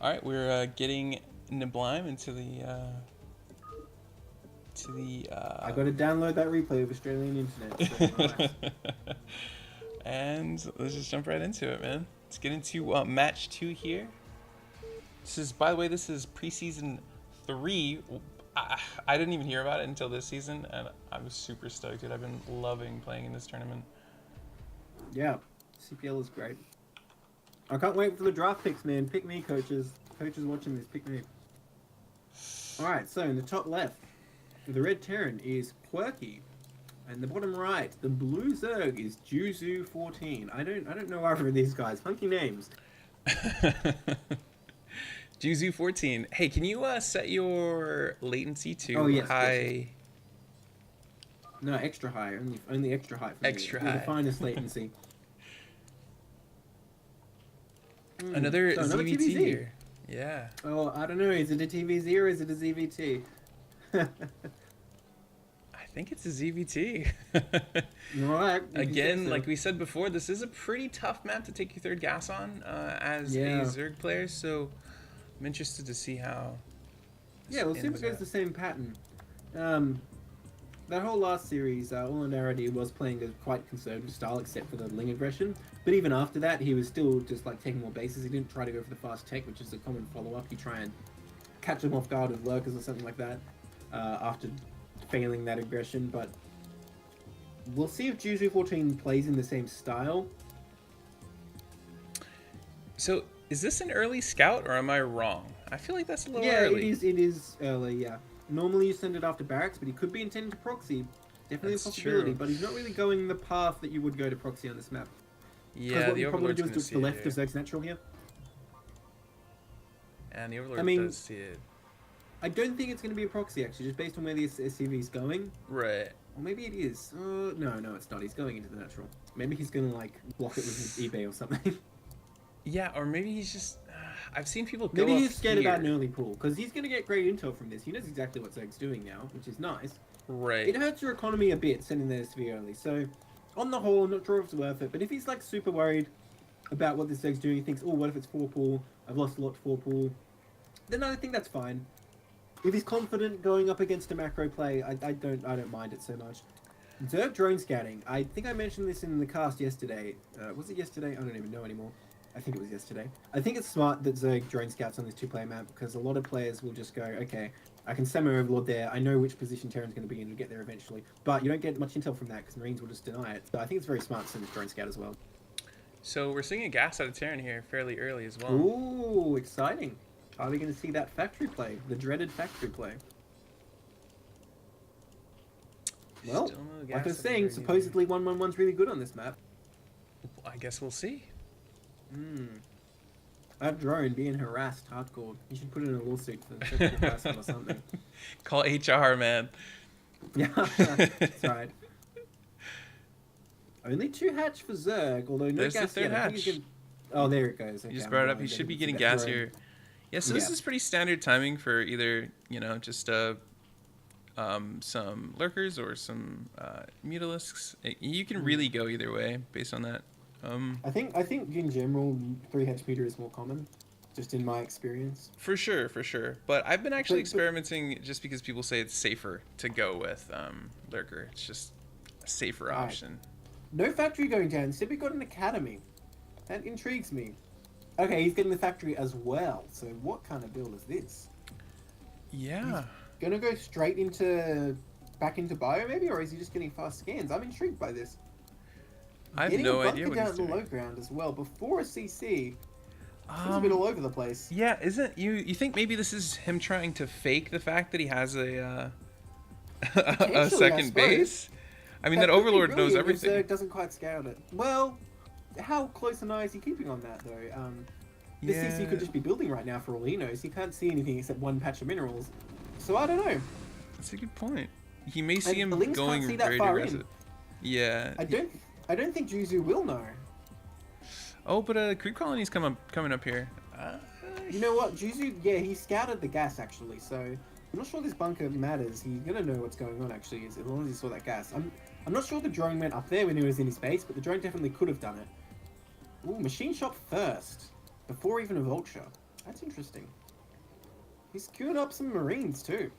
All right, we're getting Niblime into the I got to download that replay of Australian internet. So relax. And let's just jump right into it, man. Let's get into match 2 here. This is, by the way, this is preseason 3. I didn't even hear about it until this season, and I'm super stoked, dude. I've been loving playing in this tournament. Yeah, CPL is great. I can't wait for the draft picks, man. Pick me, coaches. Coaches watching this, pick me. Alright, so in the top left, the red Terran is Quirky. And the bottom right, the blue Zerg is juzu14. I don't know either of these guys. Funky names. juzu14. Hey, can you set your latency to yes, high? Yes. No, extra high. Only extra high. For Extra me. high. The finest latency. Another another ZVT TVZ here. Yeah. Oh, I don't know. Is it a TVZ or is it a ZVT? I think it's a ZVT. Alright. Again, like we said before, this is a pretty tough map to take your third gas on as a Zerg player, so I'm interested to see how. Yeah, we'll see if it goes the same pattern. That whole last series, Olinarity was playing a quite conservative style, except for the Ling aggression. But even after that, he was still just like taking more bases. He didn't try to go for the fast tech, which is a common follow-up. You try and catch him off guard with lurkers or something like that after failing that aggression. But we'll see if juzu14 plays in the same style. So, is this an early scout, or am I wrong? I feel like that's a little early. Yeah, it is early, yeah. Normally you send it after barracks, but he could be intending to proxy. Definitely a possibility, but he's not really going the path that you would go to proxy on this map. Yeah, the Overlord's going to do is to the left of Zerg's natural here. And the Overlord does see it. I don't think it's going to be a proxy, actually, just based on where the SCV is going. Right. Or maybe it is. No, it's not. He's going into the natural. Maybe he's going to, like, block it with his eBay or something. Yeah, or maybe he's just... I've seen people go Maybe he's scared about an early pull, because he's going to get great intel from this. He knows exactly what Zerg's doing now, which is nice. Right. It hurts your economy a bit, sending the SV early, so... On the whole, I'm not sure if it's worth it, but if he's, like, super worried about what this Zerg's doing, he thinks, oh, what if it's 4 pull? I've lost a lot to 4 pull. Then I think that's fine. If he's confident going up against a macro play, I don't mind it so much. Zerg drone scouting. I think I mentioned this in the cast yesterday. Was it yesterday? I don't even know anymore. I think it was yesterday. I think it's smart that Zerg drone scouts on this 2-player map, because a lot of players will just go, okay, I can send my Overlord there, I know which position Terran's going to be in to get there eventually. But you don't get much intel from that, because Marines will just deny it. So I think it's very smart to send this drone scout as well. So we're seeing a gas out of Terran here fairly early as well. Ooh, exciting. Are we going to see that factory play? The dreaded factory play? Well, like I was saying, supposedly 111's really good on this map. I guess we'll see. That drone being harassed hardcore. You should put it in a lawsuit for sexual harassment or something. Call HR, man. Yeah, that's right. Only 2 hatch for Zerg, although no There's gas the third yet. hatch. Oh, there it goes. Okay, You just brought it up. You should be getting gas here. Yeah, so this is pretty standard timing for either, just some lurkers or some mutalisks. You can really go either way based on that. I think in general 3 hatch meter is more common, just in my experience. For sure. But I've been actually experimenting just because people say it's safer to go with lurker. It's just a safer option. No factory going down. Instead we got an academy. That intrigues me. Okay, he's getting the factory as well. So what kind of build is this? Yeah. He's gonna go straight back into bio maybe, or is he just getting fast scans? I'm intrigued by this. I have no idea what he's doing. Getting a bunker down the low ground as well before a CC. Seems a bit all over the place. Yeah, isn't you think maybe this is him trying to fake the fact that he has a second base? I mean, that Overlord knows everything. Zerg doesn't quite scout it. Well, how close an eye is he keeping on that though? This CC could just be building right now for all he knows. He can't see anything except 1 patch of minerals. So I don't know. That's a good point. He may see him the going can't see very that far aggressive. In. Yeah. I don't think Juzu will know. Oh, but creep colony's coming up here. You know what, Juzu? Yeah, he scouted the gas actually. So I'm not sure this bunker matters. He's gonna know what's going on actually, as long as he saw that gas. I'm not sure the drone went up there when he was in his base, but the drone definitely could have done it. Ooh, machine shop first, before even a vulture. That's interesting. He's queuing up some Marines too.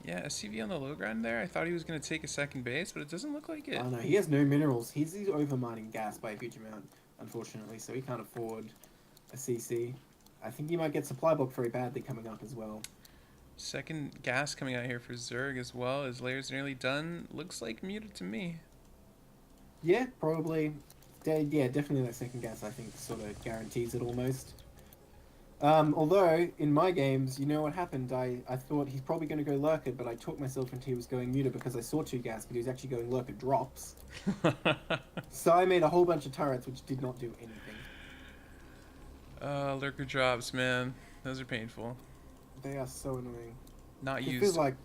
Yeah, SCV on the low ground there. I thought he was going to take a second base, but it doesn't look like it. Oh no, he has no minerals. He's over mining gas by a huge amount, unfortunately, so he can't afford a CC. I think he might get supply block very badly coming up as well. Second gas coming out here for Zerg as well. His layer's nearly done. Looks like muted to me. Yeah, probably. Yeah, definitely that second gas, I think, sort of guarantees it almost. Although, in my games, you know what happened? I thought he's probably going to go Lurker, but I talked myself into he was going Muta because I saw 2 gas, but he was actually going Lurker drops. So I made a whole bunch of turrets which did not do anything. Lurker drops, man. Those are painful. They are so annoying. Not It used. feels like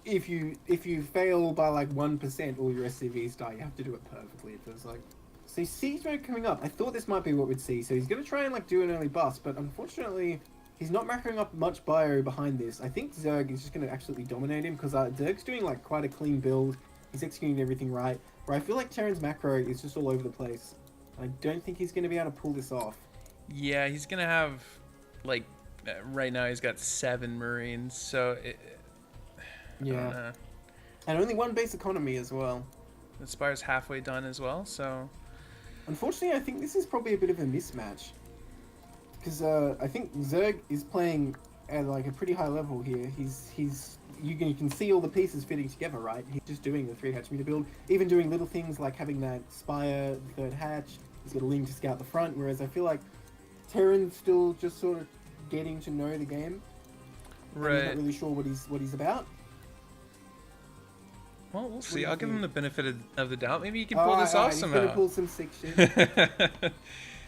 if you fail by like 1%, all your SCVs die. You have to do it perfectly. It feels like. So Siege mode coming up. I thought this might be what we'd see. So he's going to try and like do an early bust, but unfortunately, he's not macroing up much bio behind this. I think Zerg is just going to absolutely dominate him because Zerg's doing like quite a clean build. He's executing everything right. Where I feel like Terran's macro is just all over the place. I don't think he's going to be able to pull this off. Yeah, he's going to have, like, right now he's got 7 Marines, so Yeah. And only 1 base economy as well. The Spire's halfway done as well, so... Unfortunately, I think this is probably a bit of a mismatch. Because I think Zerg is playing at like a pretty high level here. You can see all the pieces fitting together, right? He's just doing the 3 hatch meter build, even doing little things like having that Spire, the 3rd hatch. He's got a Ling to scout the front, whereas I feel like Terran's still just sort of getting to know the game. Right. He's not really sure what he's about. Well, we'll see. I'll give him the benefit of the doubt. Maybe he can pull this off somehow. He's gonna pull some sick shit.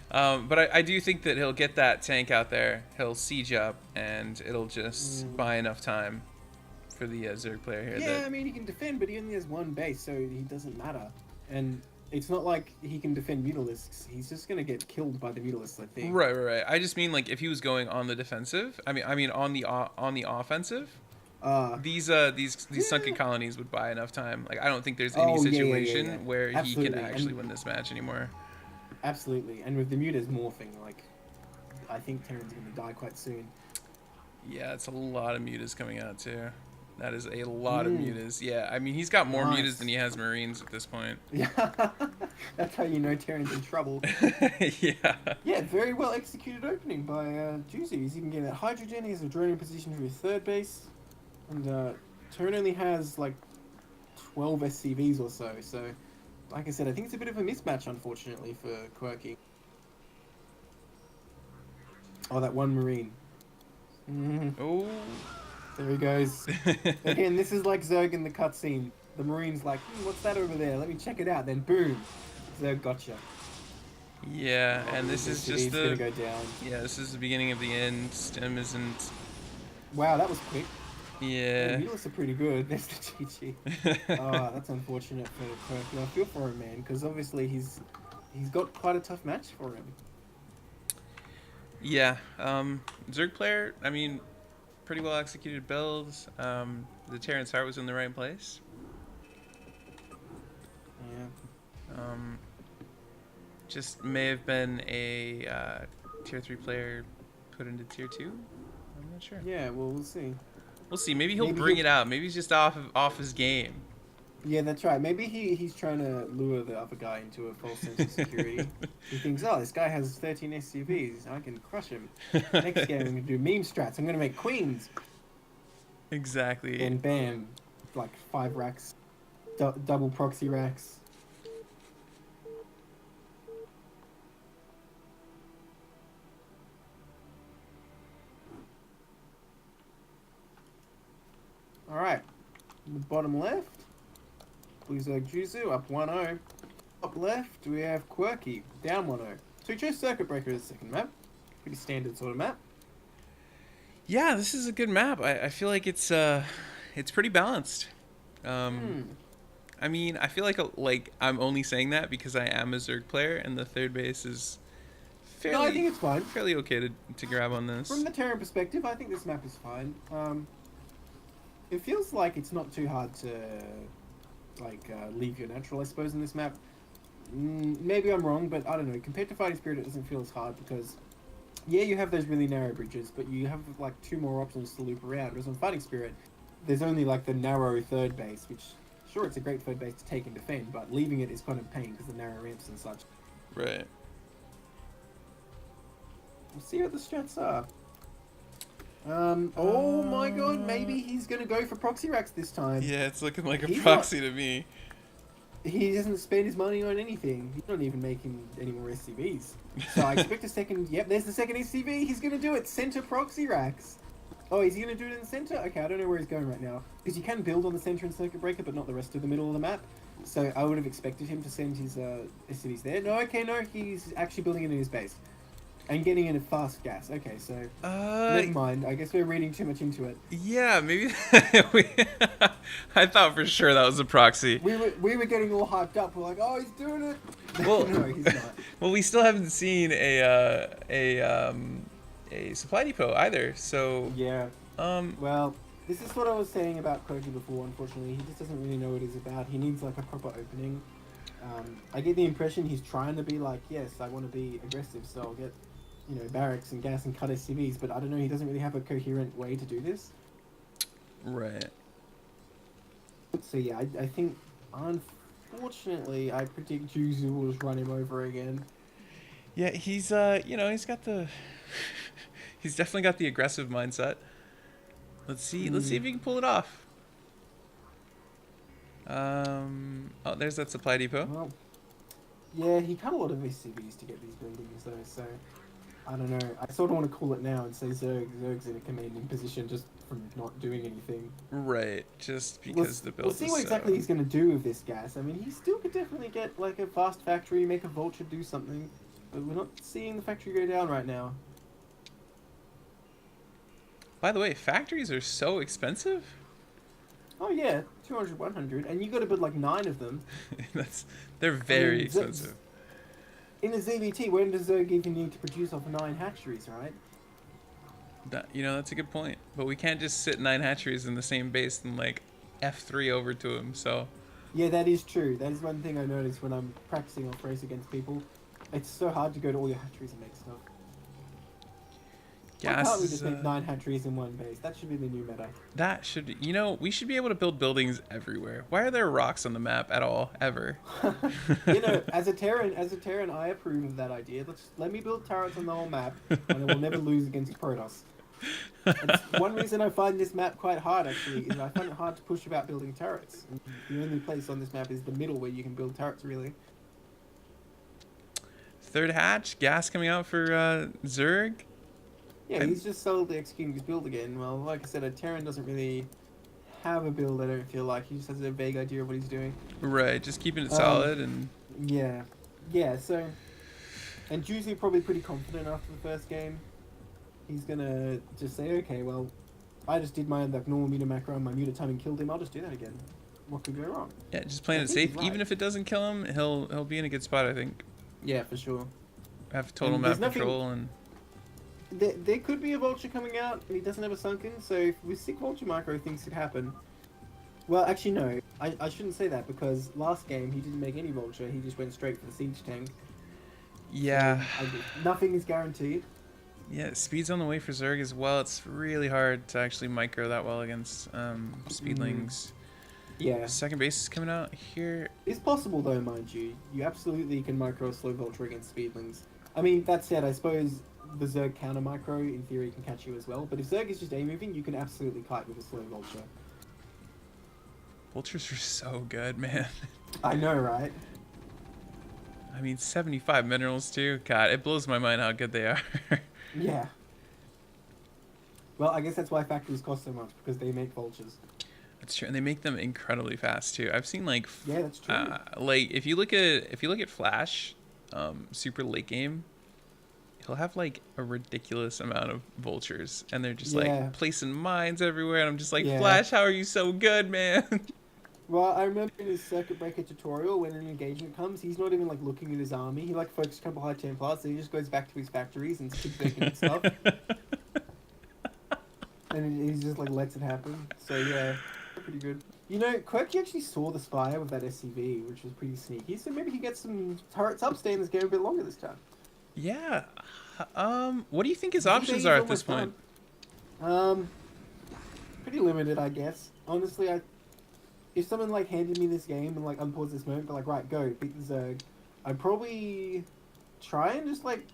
But I do think that he'll get that tank out there. He'll siege up, and it'll just buy enough time for the Zerg player here. Yeah, I mean, he can defend, but he only has 1 base, so he doesn't matter. And it's not like he can defend Mutalisks. He's just gonna get killed by the Mutalisks, I think. Right. I just mean like if he was going on the defensive. I mean on the offensive. These sunken colonies would buy enough time. Like I don't think there's any situation where he can actually win this match anymore. Absolutely, and with the mutas morphing, like I think Terran's gonna die quite soon. Yeah, it's a lot of mutas coming out too. That is a lot of mutas. Yeah, I mean he's got more mutas than he has Marines at this point. Yeah, that's how you know Terran's in trouble. Yeah. Yeah, very well executed opening by juzu. He's even getting that hydrogen. He has a drone in position for his 3rd base. And Terran only has like 12 SCVs or so, so like I said, I think it's a bit of a mismatch, unfortunately, for Quirky. Oh, that 1 Marine. Oh. There he goes. Again, this is like Zerg in the cutscene. The Marine's like, what's that over there? Let me check it out. Then boom, Zerg gotcha. Yeah, and this is just gonna go down. Yeah, this is the beginning of the end. Stem isn't... Wow, that was quick. Yeah. The Mutalisks are pretty good. There's the GG. Oh, that's unfortunate for Quirky. I feel for him, man, because obviously he's got quite a tough match for him. Yeah. Zerg player, I mean, pretty well executed builds. The Terran's heart was in the right place. Yeah. Just may have been a tier 3 player put into tier 2. I'm not sure. Yeah, well, we'll see. We'll see. Maybe he'll bring it out. Maybe he's just off his game. Yeah, that's right. Maybe he's trying to lure the other guy into a false sense of security. He thinks, oh, this guy has 13 SCVs. I can crush him. Next game, I'm going to do meme strats. I'm going to make queens. Exactly. And bam, like 5 racks. Double proxy racks. Alright, the bottom left, Blue Zerg Juzu up 1-0. Top left, we have Quirky down 1-0. So we chose Circuit Breaker as the second map. Pretty standard sort of map. Yeah, this is a good map. I feel like it's pretty balanced. I mean, I feel like I'm only saying that because I am a Zerg player and the 3rd base is fairly. No, I think it's fine. Fairly okay to grab on this. From the Terran perspective, I think this map is fine. It feels like it's not too hard to leave your natural, I suppose, in this map. Maybe I'm wrong, but I don't know. Compared to Fighting Spirit, it doesn't feel as hard because Yeah, you have those really narrow bridges, but you have like 2 more options to loop around. Whereas on Fighting Spirit, there's only like the narrow third base, which sure it's a great third base to take and defend, but leaving it is kind of pain because the narrow ramps and such. Right. We'll see what the strats are. Oh my god, maybe he's gonna go for proxy racks this time. Yeah, it's looking like a He's proxy to me. He doesn't spend his money on anything. He's not even making any more SCVs. So I expect a second. Yep, there's the second SCV. He's gonna do it. Center proxy racks. Oh, is he gonna do it in the center? Okay, I don't know where he's going right now because you can build on the center and circuit breaker, but not the rest of the middle of the map. So I would have expected him to send his SCVs there. No, okay, no, he's actually building it in his base. And getting in a fast gas. Okay, so never mind. I guess we're reading too much into it. Yeah, maybe. I thought for sure that was a proxy. We were getting all hyped up. We're like, oh, he's doing it. Well, no, he's not. Well, we still haven't seen a supply depot either. So yeah. Well, this is what I was saying about Quinky before. Unfortunately, he just doesn't really know what it's about. He needs like a proper opening. I get the impression he's trying to be like, yes, I want to be aggressive, so I'll get, you know, barracks and gas and cut SCVs, but I don't know, he doesn't really have a coherent way to do this. Right. So yeah, I think, unfortunately, I predict Juzu will just run him over again. Yeah, he's, you know, he's got the... he's definitely got the aggressive mindset. Let's see if he can pull it off. Oh, there's that supply depot. Well, yeah, he cut a lot of SCVs to get these buildings though, so... I don't know. I sort of want to call it now and say Zerg's in a commanding position just from not doing anything. Right, just because the build. We'll see what exactly he's going to do with this gas. I mean, he still could definitely get like a fast factory, make a vulture do something, but we're not seeing the factory go down right now. By the way, factories are so expensive. Oh yeah, 200, 100, and you got to build like 9 of them. They're very expensive. In a ZVT, when does Zerg even need to produce off 9 hatcheries, right? You know, that's a good point. But we can't just sit 9 hatcheries in the same base and, like, F3 over to him, so... Yeah, that is true. That is one thing I notice when I'm practicing off race against people. It's so hard to go to all your hatcheries and make stuff. Why can't we just make 9 hatcheries in one base? That should be the new meta. That should be... You know, we should be able to build buildings everywhere. Why are there rocks on the map at all, ever? You know, as a Terran, I approve of that idea. Let me build turrets on the whole map, and I will never lose against Protoss. And one reason I find this map quite hard, actually, is I find it hard to push about building turrets. The only place on this map is the middle where you can build turrets, really. Third hatch, gas coming out for Zerg. Yeah, he's just solidly executing his build again. Well, like I said, a Terran doesn't really have a build, I don't feel like. He just has a vague idea of what he's doing. Right, just keeping it solid and... Yeah. Yeah, so... And Juzu probably pretty confident after the first game. He's gonna just say, okay, well, I just did my like normal meter macro and my meter timing killed him, I'll just do that again. What could go wrong? Yeah, just playing it safe. Right. Even if it doesn't kill him, he'll be in a good spot, I think. Yeah, for sure. Have total map control and... There could be a vulture coming out, and he doesn't have a sunken, so with sick vulture micro, things could happen. Well, actually, no. I shouldn't say that, because last game, he didn't make any vulture, he just went straight for the siege tank. Yeah. So, nothing is guaranteed. Yeah, speed's on the way for Zerg as well. It's really hard to actually micro that well against speedlings. Yeah. Second base is coming out here. It's possible, though, mind you. You absolutely can micro a slow vulture against speedlings. I mean, that said, I suppose... the Zerg counter micro, in theory, can catch you as well. But if Zerg is just A-moving, you can absolutely kite with a slow vulture. Vultures are so good, man. I know, right? I mean, 75 minerals, too. God, it blows my mind how good they are. Yeah. Well, I guess that's why factories cost so much, because they make vultures. That's true, and they make them incredibly fast, too. I've seen, like... Yeah, that's true. Like, if you look at Flash, super late game... he'll have like a ridiculous amount of vultures and they're just like placing mines everywhere and I'm just like, Flash, how are you so good, man? Well, I remember in his circuit breaker tutorial when an engagement comes, he's not even like looking at his army. He like focuses a couple high Templars, so he just goes back to his factories and keeps making and stuff. And he just like lets it happen. So yeah, pretty good. You know, Quirky actually saw the Spire with that SCV, which was pretty sneaky. So maybe he gets some turrets up, stay in this game a bit longer this time. Yeah, What do you think his Z-Bay options is are at this almost point? done. Pretty limited, I guess. Honestly, if someone like handed me this game and like unpaused this moment, but like right, go beat the Zerg, I'd probably try and just like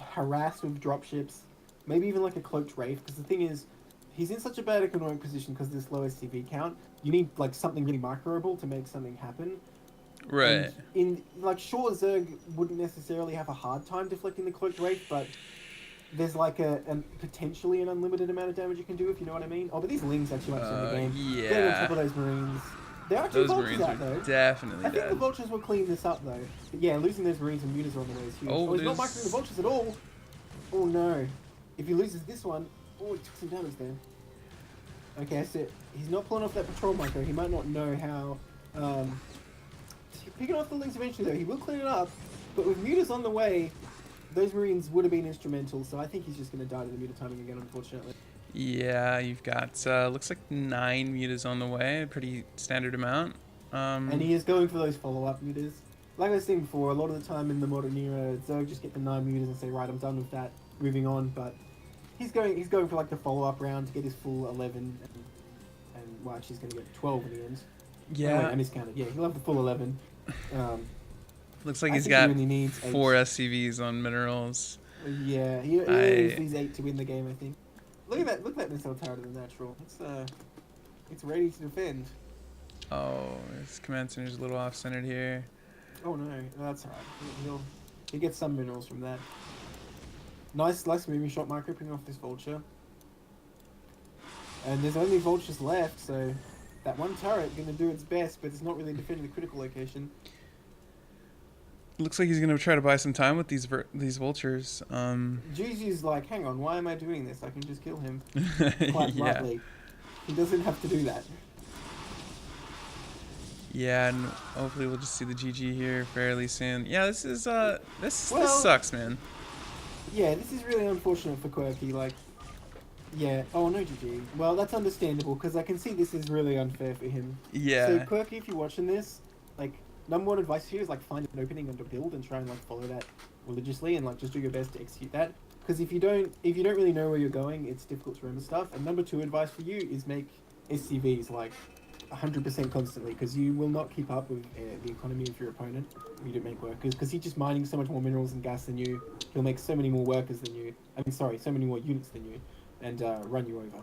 harass with dropships, maybe even like a cloaked wraith. Because the thing is, he's in such a bad economic position because of this low SCV count. You need like something really microable to make something happen. Right. And in like, sure, Zerg wouldn't necessarily have a hard time deflecting the cloaked wraith, but there's like a potentially an unlimited amount of damage you can do, if you know what I mean. Oh, but these Lings actually might in the game. Getting on top Yeah. of those Marines. There are two Those Vultures Marines out are though. definitely I think the dead. Vultures will clean this up though. But yeah, losing those Marines and Mutas on the way is huge. Oh, Oh, he's not there's- microing the Vultures at all. Oh no. If he loses this one, oh, he took some damage there. Okay, so he's not pulling off that patrol micro. He might not know how. Picking off the Lings eventually though, he will clean it up. But with Mutas on the way, those Marines would have been instrumental, so I think he's just going to die to the Muta timing again, unfortunately. Yeah, you've got looks like 9 mutas on the way, a pretty standard amount. And he is going for those follow-up Mutas. Like I was saying before, a lot of the time in the modern era, Zerg just get the 9 Mutas and say, right, I'm done with that, moving on. But he's going for like the follow-up round to get his full 11, and well, actually he's going to get 12 in the end. Yeah. Oh, wait, I miscounted. Yeah, he'll have the full 11. Looks like I he's think got he only needs 8. 4 SCVs on minerals. Yeah, he only needs 8 to win the game, I think. Look at that! Look at that missile tower to the natural. It's ready to defend. Oh, his command center's a little off-centered here. Oh no, that's alright. He gets some minerals from that. Nice moving shot micro picking off this vulture. And there's only vultures left, so that one turret gonna do its best, but it's not really defending the critical location. Looks like he's gonna try to buy some time with these vultures. Juju's like, hang on, why am I doing this? I can just kill him quite Yeah. lightly. He doesn't have to do that. Yeah, and hopefully we'll just see the GG here fairly soon. Yeah, this is this Well, sucks, man. Yeah, this is really unfortunate for Quirky. Like, yeah. Oh no, GG. Well, that's understandable because I can see this is really unfair for him. Yeah. So Quirky, if you're watching this, like, number one advice here is like find an opening under build and try and like follow that religiously and like just do your best to execute that. Because if you don't really know where you're going, it's difficult to remember stuff. And number two advice for you is make SCVs like 100% constantly, because you will not keep up with the economy of your opponent if you don't make workers. Because he's just mining so much more minerals and gas than you. He'll make so many more workers than you. I mean, sorry, so many more units than you, and run you over.